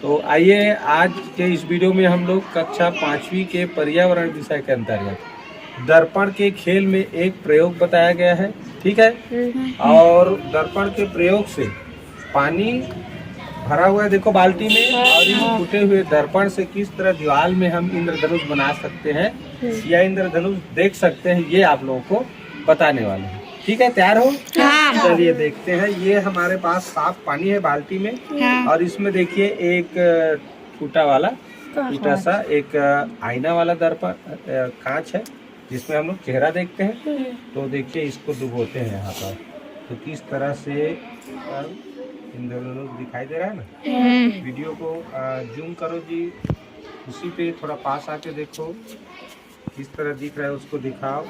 तो आइए आज के इस वीडियो में हम लोग कक्षा 5वीं के पर्यावरण विषय के अंतर्गत दर्पण के खेल में एक प्रयोग बताया गया है, ठीक है। और दर्पण के प्रयोग से पानी भरा हुआ है देखो बाल्टी में, और इस टूटे हुए दर्पण से किस तरह दीवार में हम इंद्रधनुष बना सकते हैं या इंद्रधनुष देख सकते हैं, ये आप लोगों को बताने वाले हैं। ठीक है, तैयार हो? चलिए देखते हैं। ये हमारे पास साफ पानी है बाल्टी में, और इसमें देखिए एक छोटा सा एक आईना वाला दर्पण कांच है जिसमें हम लोग चेहरा देखते हैं। तो देखिए इसको डुबोते हैं यहाँ पर, तो किस तरह से इंद्रधनुष दिखाई दे रहा है ना। वीडियो को जूम करो जी, उसी पे थोड़ा पास आके देखो किस तरह दिख रहा है, उसको दिखाओ।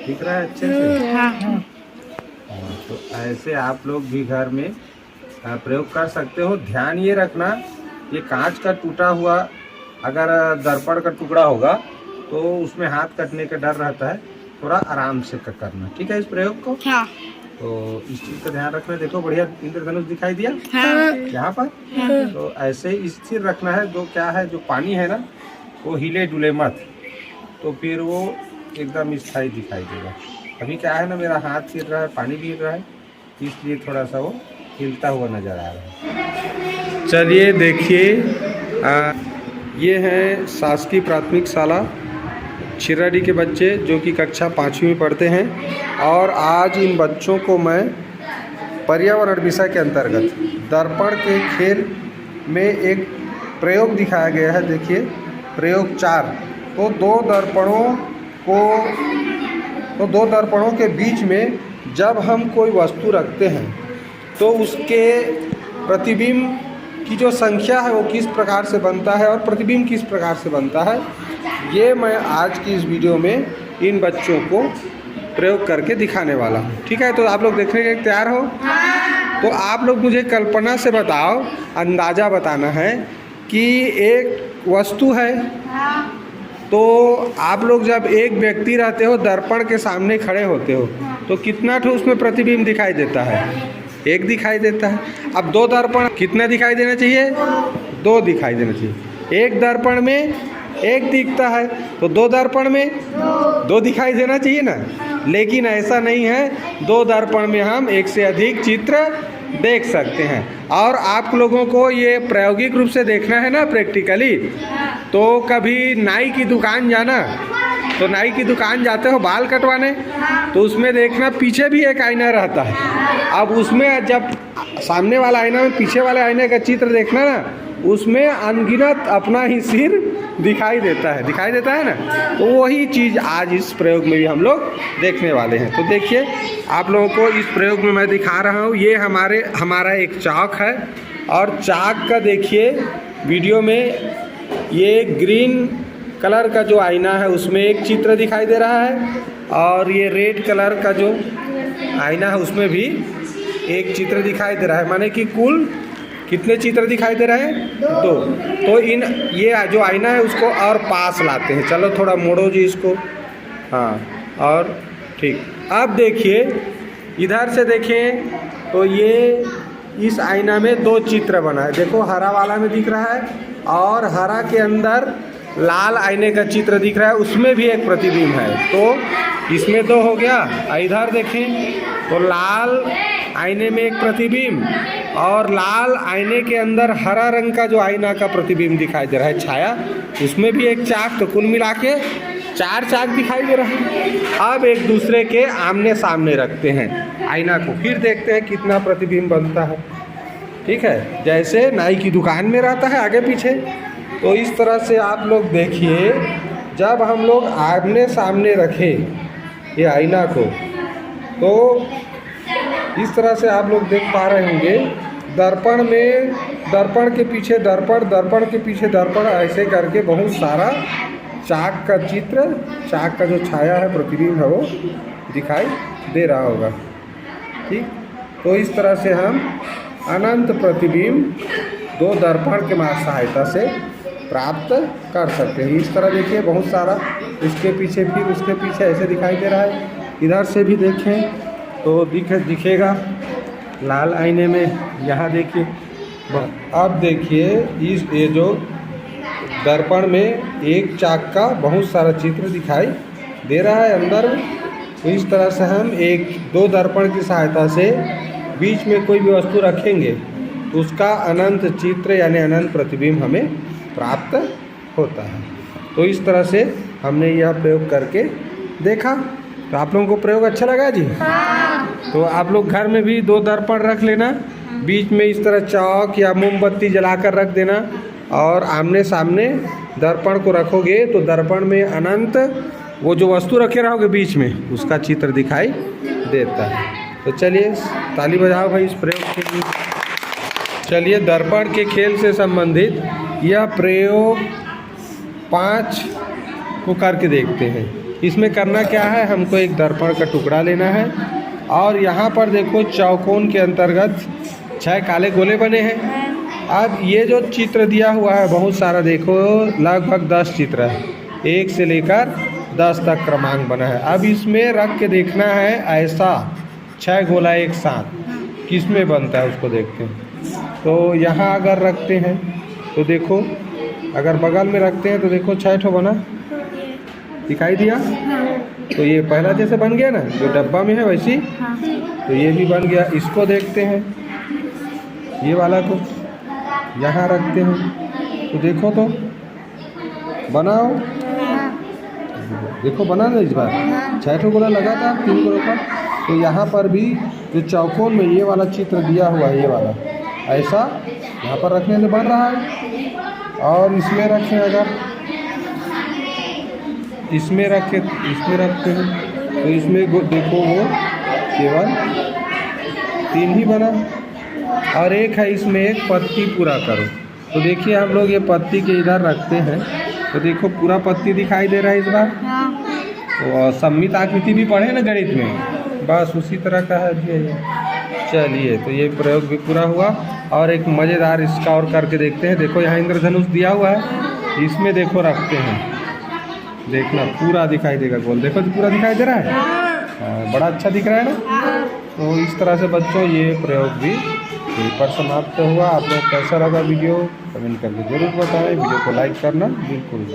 दिख रहा है अच्छे से? हाँ। तो ऐसे आप लोग भी घर में प्रयोग कर सकते हो। ध्यान ये रखना, ये कांच का टूटा हुआ अगर दर्पण का टुकड़ा होगा तो उसमें हाथ कटने का डर रहता है, थोड़ा आराम से करना, ठीक है इस प्रयोग को। हाँ। तो इस चीज का ध्यान रखना। देखो बढ़िया इंद्रधनुष दिखाई दिया यहाँ पर। तो ऐसे स्थिर रखना है। जो क्या है, जो पानी है ना वो हिले डुले मत, तो फिर वो एकदम स्थायी दिखाई देगा। अभी क्या है ना, मेरा हाथ गिर रहा है, पानी गिर रहा है, इसलिए थोड़ा सा वो हिलता हुआ नजर आ रहा है। चलिए देखिए, ये है शासकीय प्राथमिक शाला छिराडी के बच्चे जो कि कक्षा 5वीं में पढ़ते हैं। और आज इन बच्चों को मैं पर्यावरण विषय के अंतर्गत दर्पण के खेल में एक प्रयोग दिखाया गया है। देखिए प्रयोग 4। तो दो दर्पणों के बीच में जब हम कोई वस्तु रखते हैं तो उसके प्रतिबिंब की जो संख्या है वो किस प्रकार से बनता है और प्रतिबिंब किस प्रकार से बनता है, ये मैं आज की इस वीडियो में इन बच्चों को प्रयोग करके दिखाने वाला हूँ। ठीक है, तो आप लोग देखने के तैयार हो? तो आप लोग मुझे कल्पना से बताओ, अंदाज़ा बताना है कि एक वस्तु है, तो आप लोग जब एक व्यक्ति रहते हो, दर्पण के सामने खड़े होते हो, तो कितना ठो उसमें प्रतिबिंब दिखाई देता है? एक दिखाई देता है। अब दो दर्पण कितना दिखाई देना चाहिए? 2 दिखाई देना चाहिए। एक दर्पण में एक दिखता है, तो 2 दर्पण में 2 दिखाई देना चाहिए ना। लेकिन ऐसा नहीं है, 2 दर्पण में हम एक से अधिक चित्र देख सकते हैं। और आप लोगों को ये प्रायोगिक रूप से देखना है ना, प्रैक्टिकली। तो कभी नाई की दुकान जाना, तो नाई की दुकान जाते हो बाल कटवाने, तो उसमें देखना पीछे भी एक आईना रहता है। अब उसमें जब सामने वाला आईना में पीछे वाले आईने का चित्र देखना ना, उसमें अनगिनत अपना ही सिर दिखाई देता है ना। तो वही चीज़ आज इस प्रयोग में भी हम लोग देखने वाले हैं। तो देखिए आप लोगों को इस प्रयोग में मैं दिखा रहा हूँ। ये हमारा एक चाक है, और चाक का देखिए वीडियो में ये ग्रीन कलर का जो आईना है उसमें एक चित्र दिखाई दे रहा है, और ये रेड कलर का जो आईना है उसमें भी एक चित्र दिखाई दे रहा है। माने कि कुल कितने चित्र दिखाई दे रहे हैं? 2। तो ये जो आईना है उसको और पास लाते हैं। चलो थोड़ा मोड़ो जी इसको। हाँ, और ठीक। अब देखिए इधर से देखें, तो ये इस आईना में 2 चित्र बना है। देखो हरा वाला में दिख रहा है, और हरा के अंदर लाल आईने का चित्र दिख रहा है, उसमें भी एक प्रतिबिंब है। तो इसमें 2 हो गया। इधर देखें तो लाल आईने में एक प्रतिबिंब, और लाल आईने के अंदर हरा रंग का जो आईना का प्रतिबिंब दिखाई दे रहा है, छाया, उसमें भी एक चाक। तो कुल मिला के 4 चाक दिखाई दे रहा है। अब एक दूसरे के आमने सामने रखते हैं आईना को, फिर देखते हैं कितना प्रतिबिंब बनता है। ठीक है, जैसे नाई की दुकान में रहता है आगे पीछे। तो इस तरह से आप लोग देखिए, जब हम लोग आमने सामने रखें ये आईना को, तो इस तरह से आप लोग देख पा रहे होंगे, दर्पण में दर्पण के पीछे दर्पण, दर्पण के पीछे दर्पण, ऐसे करके बहुत सारा चाक का चित्र, चाक का जो छाया है, प्रतिबिंब है, वो दिखाई दे रहा होगा। ठीक, तो इस तरह से हम अनंत प्रतिबिंब 2 दर्पण के सहायता से प्राप्त कर सकते हैं। इस तरह देखिए बहुत सारा, इसके पीछे फिर उसके पीछे ऐसे दिखाई दे रहा है। इधर से भी देखें तो दिखेगा लाल आईने में, यहाँ देखिए अब देखिए ये जो दर्पण में एक चाक का बहुत सारा चित्र दिखाई दे रहा है अंदर। तो इस तरह से हम दो दर्पण की सहायता से बीच में कोई भी वस्तु रखेंगे तो उसका अनंत चित्र यानी अनंत प्रतिबिंब हमें प्राप्त होता है। तो इस तरह से हमने यह प्रयोग करके देखा। तो आप लोगों को प्रयोग अच्छा लगा जी? हाँ। तो आप लोग घर में भी दो दर्पण रख लेना, बीच में इस तरह चौक या मोमबत्ती जलाकर रख देना और आमने सामने दर्पण को रखोगे तो दर्पण में अनंत वो जो वस्तु रखे रहोगे बीच में उसका चित्र दिखाई देता है। तो चलिए ताली बजाओ भाई इस प्रयोग के लिए। चलिए दर्पण के खेल से संबंधित यह प्रयोग 5 को करके देखते हैं। इसमें करना क्या है, हमको एक दर्पण का टुकड़ा लेना है और यहाँ पर देखो चौकोन के अंतर्गत 6 काले गोले बने हैं। अब ये जो चित्र दिया हुआ है बहुत सारा, देखो लगभग 10 चित्र है, 1 से लेकर 10 तक क्रमांक बना है। अब इसमें रख के देखना है ऐसा 6 गोला एक साथ किस में बनता है उसको देखते हैं। तो यहाँ अगर रखते हैं तो देखो, अगर बगल में रखते हैं तो देखो 6 ठो बना दिखाई दिया। तो ये पहला जैसे बन गया ना, जो डब्बा में है वैसी। तो ये भी बन गया। इसको देखते हैं, ये वाला को यहाँ रखते हैं तो देखो तो बनाओ, देखो बना ना इस बार 6 ठो गोला लगा था 3 गोलों का। तो यहाँ पर भी जो चौकोन में ये वाला चित्र दिया हुआ है, ये वाला ऐसा यहाँ पर रखने से बन रहा है। और इसमें रखें, अगर इसमें रखते हैं तो इसमें देखो वो केवल 3 ही बना और एक है इसमें एक पत्ती पूरा करो। तो देखिए हम लोग ये पत्ती के इधर रखते हैं तो देखो पूरा पत्ती दिखाई दे रहा है इस बार। तो सममित आकृति भी पढ़े ना गणित में, बस उसी तरह का है ये। चलिए तो ये प्रयोग भी पूरा हुआ। और एक मज़ेदार इसका और करके देखते हैं। देखो यहाँ इंद्रधनुष दिया हुआ है, इसमें देखो रखते हैं, देखना पूरा दिखाई देगा गोल। देखो तो पूरा दिखाई दे रहा है। हाँ, बड़ा अच्छा दिख रहा है ना। तो इस तरह से बच्चों ये प्रयोग भी यहीं पर समाप्त हुआ। आप लोग कैसा लगा वीडियो कमेंट करके ज़रूर बताएं। वीडियो को लाइक करना बिल्कुल।